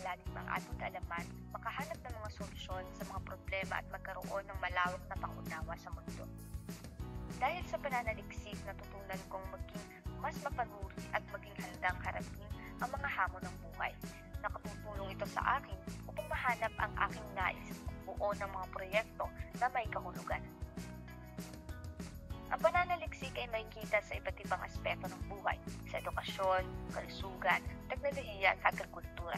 malalim ang ating kaalaman, makahanap ng mga solusyon sa mga problema at magkaroon ng malawak na pangunawa sa mundo. Dahil sa pananaliksik, natutunan kong maging mas mapanuri at maging handang harapin ang mga hamon ng buhay. Nakatutulong ito sa akin upang mahanap ang aking nais at buo ng mga proyekto na may kahulugan. Ang pananaliksik ay makikita sa iba't ibang aspeto ng buhay, sa edukasyon, kalusugan, teknolohiya at agrikultura.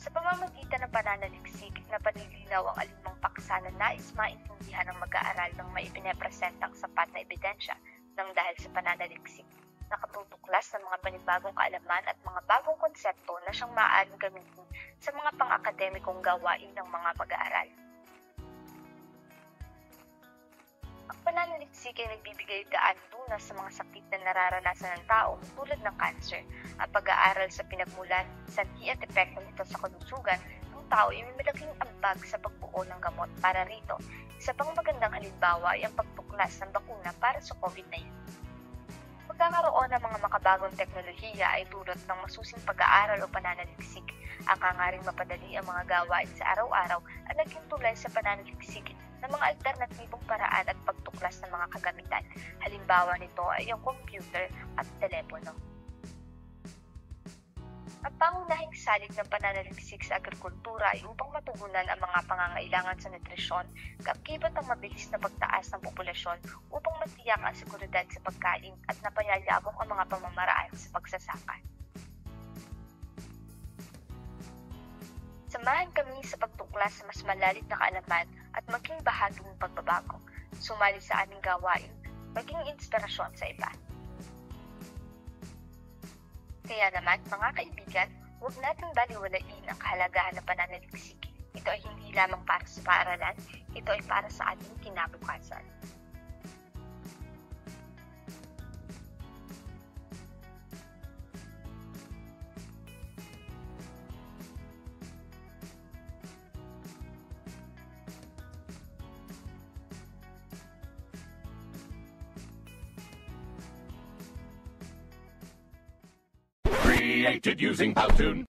Sa pamamagitan ng pananaliksik, napanilinaw ang alinmang paksa na nais maintindihan ng mag-aaral ng may ipinapresentang sapat na ebidensya nang dahil sa pananaliksik, nakatutuklas ng mga panibagong kaalaman at mga bagong konsepto na siyang maaaring gamitin sa mga pang-akademikong gawain ng mga mag-aaral. Ang pananaliksik ay nagbibigay daan lunas sa mga sakit na nararanasan ng tao tulad ng cancer. Ang pag-aaral sa pinagmulan, sanhi at epekto nito sa kalusugan ng tao ay may malaking ambag sa pagbuo ng gamot para rito. Isa pang magandang halimbawa ay ang pagtuklas ng bakuna para sa COVID-19. Pagkakaroon ng mga makabagong teknolohiya ay dulot ng masusing pag-aaral o pananaliksik. Akangaring mapadali ang mga gawain sa araw-araw at naging tulay sa pananaliksik ng mga alternatibong paraan at pagtuklas ng mga kagamitan. Halimbawa nito ay ang computer at telepono. Ang pangunahing salid ng pananaliksik sa agrikultura ay upang matugunan ang mga pangangailangan sa nutrisyon, kakibat ang mabilis na pagtaas ng populasyon upang matiyak ang seguridad sa pagkain at napayayabong ang mga pamamaraan sa pagsasaka. Samahan kami sa pagtuklas sa mas malalim na kaalaman at maging bahagi ng pagbabago. Sumali sa aming gawain, maging inspirasyon sa iba. Kaya naman, mga kaibigan, huwag nating baliwalain ang kahalagahan ng pananaliksik. Ito ay hindi lamang para sa paaralan, ito ay para sa ating kinabukasan. Created using Powtoon.